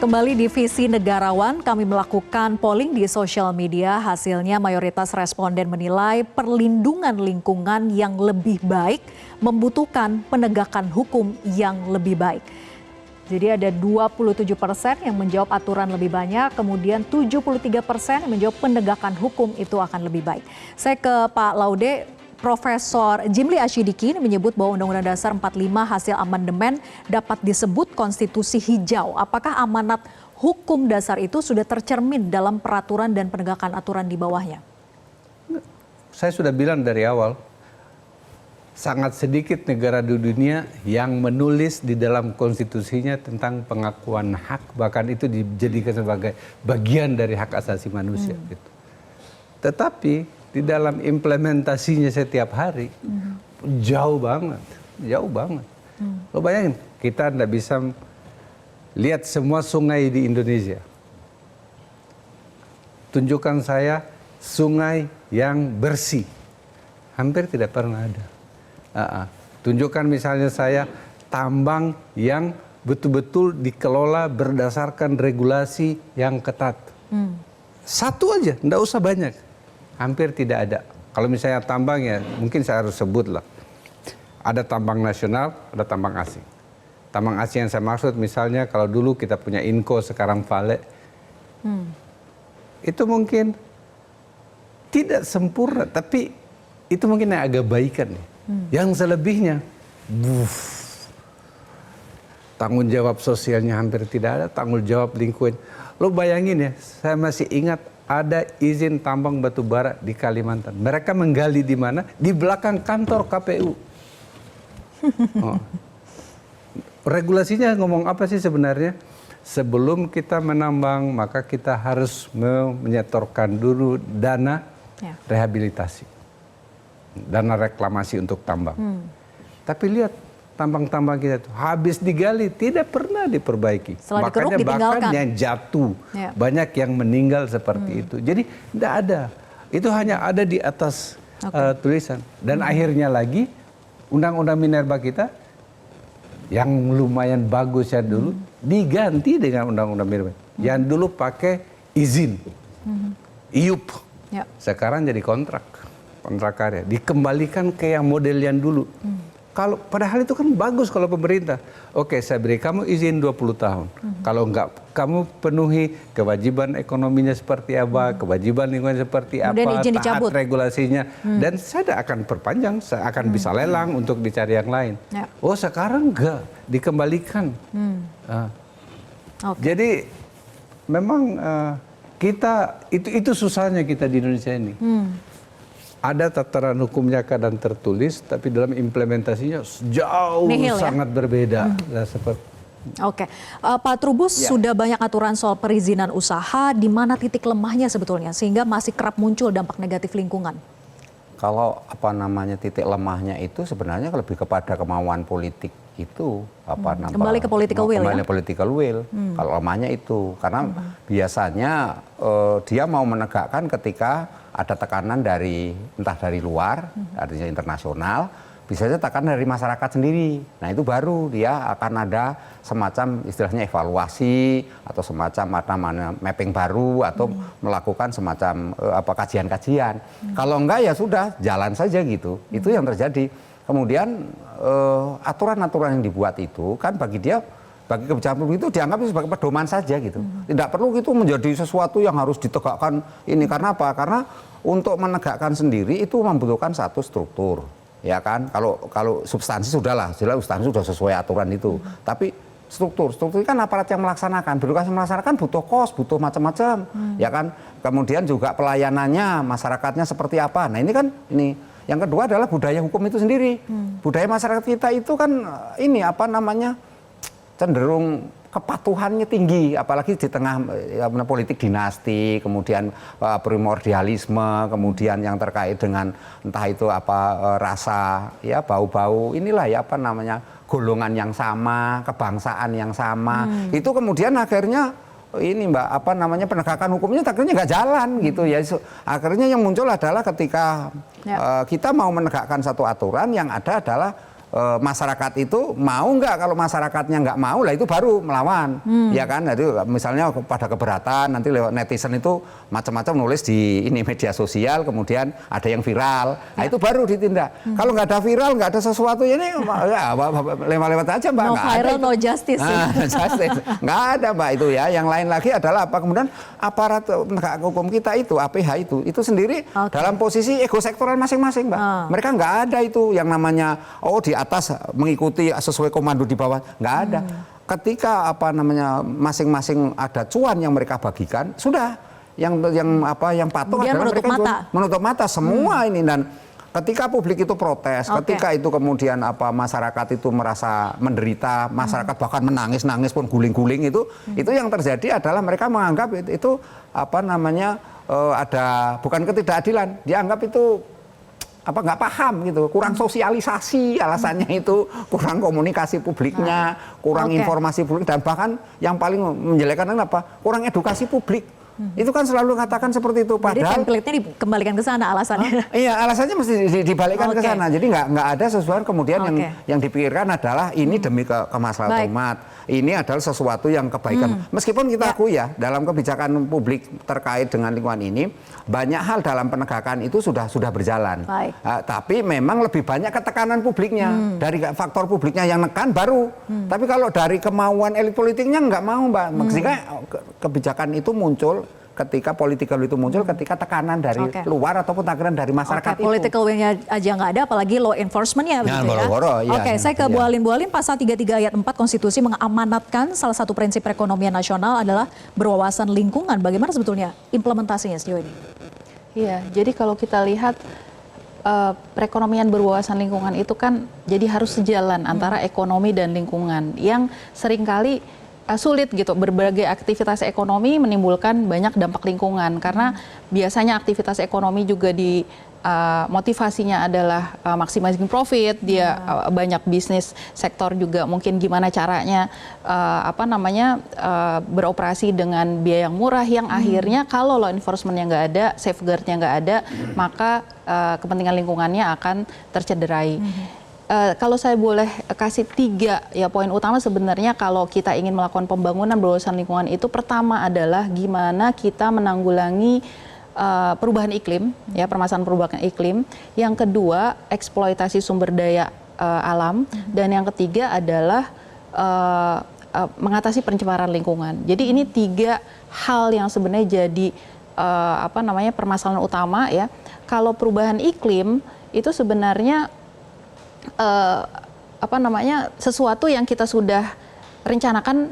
Kembali divisi negarawan, kami melakukan polling di sosial media. Hasilnya mayoritas responden menilai perlindungan lingkungan yang lebih baik membutuhkan penegakan hukum yang lebih baik. Jadi ada 27% yang menjawab aturan lebih banyak, kemudian 73% yang menjawab penegakan hukum itu akan lebih baik. Saya ke Pak Laude. Profesor Jimli Asyidiki menyebut bahwa Undang-Undang Dasar 45 hasil amandemen dapat disebut konstitusi hijau. Apakah amanat hukum dasar itu sudah tercermin dalam peraturan dan penegakan aturan di bawahnya? Saya sudah bilang dari awal, sangat sedikit negara di dunia yang menulis di dalam konstitusinya tentang pengakuan hak, bahkan itu dijadikan sebagai bagian dari hak asasi manusia. Gitu. Tetapi di dalam implementasinya setiap hari jauh banget. Lo bayangin, kita tidak bisa lihat semua sungai di Indonesia. Tunjukkan saya sungai yang bersih, hampir tidak pernah ada. Tunjukkan misalnya saya tambang yang betul-betul dikelola berdasarkan regulasi yang ketat. Satu aja, tidak usah banyak. Hampir tidak ada. Kalau misalnya tambang ya mungkin saya harus sebut lah. Ada tambang nasional, ada tambang asing. Tambang asing yang saya maksud misalnya kalau dulu kita punya Inco, sekarang Vale. Itu mungkin tidak sempurna, tapi itu mungkin yang agak baikan. Yang selebihnya, tanggung jawab sosialnya hampir tidak ada, tanggung jawab lingkungan. Lo bayangin ya, saya masih ingat ada izin tambang batu bara di Kalimantan. Mereka menggali di mana? Di belakang kantor KPU. Regulasinya ngomong apa sih sebenarnya? Sebelum kita menambang, maka kita harus menyetorkan dulu dana rehabilitasi. Dana reklamasi untuk tambang. Tapi lihat, tambang-tambang kita itu habis digali tidak pernah diperbaiki. Makanya bahkan yang jatuh, banyak yang meninggal seperti itu. Jadi tidak ada. Itu hanya ada di atas tulisan. Dan akhirnya lagi undang-undang minerba kita yang lumayan bagus ya dulu diganti dengan undang-undang minerba. Yang dulu pakai izin, IUP. Sekarang jadi kontrak karya. Dikembalikan ke yang model yang dulu. Kalau padahal itu kan bagus kalau pemerintah. Oke, saya beri kamu izin 20 tahun. Kalau enggak, kamu penuhi kewajiban ekonominya seperti apa, kewajiban lingkungan seperti apa, taat regulasinya. Dan saya tidak akan perpanjang, saya akan bisa lelang untuk dicari yang lain. Oh, sekarang enggak, dikembalikan. Jadi memang kita, itu susahnya kita di Indonesia ini. Ada tataran hukumnya kadang tertulis, tapi dalam implementasinya jauh sangat berbeda. Oke, Pak Trubus, sudah banyak aturan soal perizinan usaha, di mana titik lemahnya sebetulnya, sehingga masih kerap muncul dampak negatif lingkungan? Kalau titik lemahnya itu sebenarnya lebih kepada kemauan politik itu, kembali ke political will. Political will. Kalau lemahnya itu, karena biasanya dia mau menegakkan ketika ada tekanan dari entah dari luar, artinya internasional, bisa saja tekanan dari masyarakat sendiri. Nah itu baru dia akan ada semacam istilahnya evaluasi atau semacam mapping baru atau melakukan semacam kajian-kajian. Kalau enggak ya sudah jalan saja gitu. Itu yang terjadi. Kemudian aturan-aturan yang dibuat itu kan bagi kebijakan publik itu dianggap sebagai pedoman saja gitu. Tidak perlu itu menjadi sesuatu yang harus ditegakkan ini. Karena apa? Karena untuk menegakkan sendiri itu membutuhkan satu struktur. Ya kan? Kalau substansi sudahlah, jelas substansi sudah sesuai aturan itu. Tapi struktur kan aparat yang melaksanakan. Birokrasi melaksanakan butuh kos, butuh macam-macam. Ya kan? Kemudian juga pelayanannya, masyarakatnya seperti apa. Nah ini kan ini. Yang kedua adalah budaya hukum itu sendiri. Budaya masyarakat kita itu kan cenderung kepatuhannya tinggi, apalagi di tengah politik dinasti, kemudian primordialisme, kemudian yang terkait dengan entah itu rasa, ya bau-bau, inilah ya golongan yang sama, kebangsaan yang sama, itu kemudian akhirnya ini penegakan hukumnya akhirnya nggak jalan gitu ya. Akhirnya yang muncul adalah ketika kita mau menegakkan satu aturan yang ada adalah masyarakat itu mau nggak. Kalau masyarakatnya nggak mau lah itu baru melawan, ya kan. Jadi misalnya pada keberatan nanti lewat netizen itu macam-macam nulis di ini media sosial, kemudian ada yang viral, nah itu baru ditindak. Kalau nggak ada viral, nggak ada sesuatu ini ya lewat aja Mbak. No Nggak viral, ada no justice. justice. Nggak ada Mbak itu ya. Yang lain lagi adalah apa? Kemudian aparat penegak hukum kita itu APH itu sendiri dalam posisi ego sektoral masing-masing Mbak. Mereka nggak ada itu yang namanya di atas mengikuti sesuai komando di bawah, nggak ada. Ketika masing-masing ada cuan yang mereka bagikan, sudah yang patuh kemudian adalah menutup mereka mata. Menutup mata semua ini. Dan ketika publik itu protes, ketika itu kemudian masyarakat itu merasa menderita, masyarakat bahkan menangis pun guling-guling itu yang terjadi adalah mereka menganggap itu ada bukan ketidakadilan, dianggap itu nggak paham gitu, kurang sosialisasi alasannya itu, kurang komunikasi publiknya, kurang informasi publik, dan bahkan yang paling menjelekkan apa? Kurang edukasi publik. Itu kan selalu katakan seperti itu. Padahal jadi template-nya dikembalikan ke sana alasannya. Iya, alasannya mesti dibalikkan ke sana. Jadi nggak ada sesuatu kemudian yang dipikirkan adalah ini demi kemaslahatan umat. Ini adalah sesuatu yang kebaikan. Meskipun kita akui ya, dalam kebijakan publik terkait dengan lingkungan ini, banyak hal dalam penegakan itu sudah berjalan. Tapi memang lebih banyak ketekanan publiknya. Dari faktor publiknya yang nekan baru. Tapi kalau dari kemauan elit politiknya nggak mau Mbak. Sehingga kebijakan itu muncul ketika political itu muncul ketika tekanan dari luar ataupun tekanan dari masyarakat itu. Political will-nya aja nggak ada, apalagi law enforcement-nya begitu ya. Saya ke Bu Alin. Bu Alin, pasal 33 ayat 4 konstitusi mengamanatkan salah satu prinsip perekonomian nasional adalah berwawasan lingkungan. Bagaimana sebetulnya implementasinya sejauh ini? Iya, jadi kalau kita lihat perekonomian berwawasan lingkungan itu kan jadi harus sejalan antara ekonomi dan lingkungan yang seringkali sulit gitu. Berbagai aktivitas ekonomi menimbulkan banyak dampak lingkungan karena biasanya aktivitas ekonomi juga motivasinya adalah maximizing profit. Dia banyak bisnis sektor juga mungkin gimana caranya beroperasi dengan biaya yang murah, yang akhirnya kalau law enforcement yang nggak ada, safeguard-nya nggak ada, maka kepentingan lingkungannya akan tercederai. Kalau saya boleh kasih 3 poin utama sebenarnya kalau kita ingin melakukan pembangunan berwawasan lingkungan itu, pertama adalah gimana kita menanggulangi perubahan iklim, permasalahan perubahan iklim. Yang kedua, eksploitasi sumber daya alam, dan yang ketiga adalah mengatasi pencemaran lingkungan. Jadi ini 3 hal yang sebenarnya jadi permasalahan utama ya. Kalau perubahan iklim itu sebenarnya sesuatu yang kita sudah rencanakan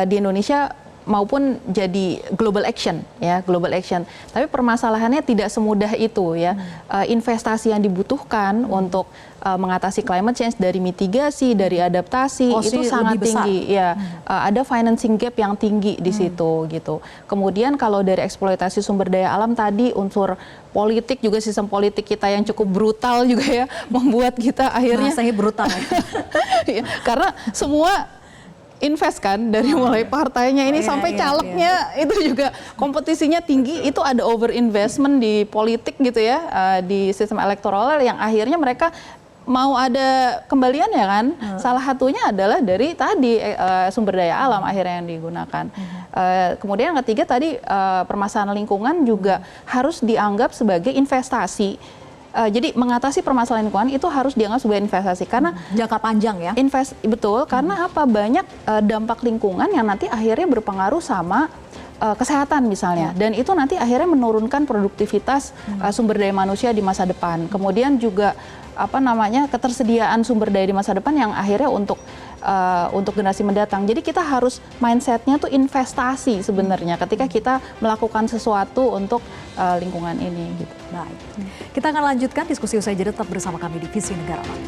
di Indonesia maupun jadi global action ya, global action. Tapi permasalahannya tidak semudah itu ya. Investasi yang dibutuhkan untuk mengatasi climate change, dari mitigasi, dari adaptasi itu sangat tinggi ya. Ada financing gap yang tinggi di situ gitu. Kemudian kalau dari eksploitasi sumber daya alam tadi, unsur politik juga, sistem politik kita yang cukup brutal juga ya, membuat kita akhirnya brutal ya, karena semua invest kan, dari mulai partainya ini sampai calegnya itu juga kompetisinya tinggi. Itu ada over investment di politik gitu ya, di sistem elektoral yang akhirnya mereka mau ada kembalian ya kan. Salah satunya adalah dari tadi sumber daya alam akhirnya yang digunakan. Kemudian yang ketiga tadi permasalahan lingkungan juga harus dianggap sebagai investasi. Jadi mengatasi permasalahan lingkungan itu harus dianggap sebagai investasi karena jangka panjang ya. Betul, karena apa, banyak dampak lingkungan yang nanti akhirnya berpengaruh sama kesehatan misalnya, dan itu nanti akhirnya menurunkan produktivitas sumber daya manusia di masa depan. Kemudian juga ketersediaan sumber daya di masa depan yang akhirnya untuk generasi mendatang. Jadi kita harus mindsetnya tuh investasi sebenarnya ketika kita melakukan sesuatu untuk lingkungan ini. Gitu. Baik, kita akan lanjutkan diskusi usai jeda, tetap bersama kami di Visi Negarawan.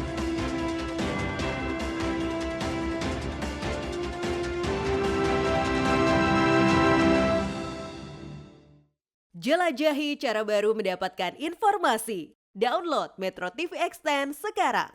Jelajahi cara baru mendapatkan informasi. Download Metro TV Extend sekarang.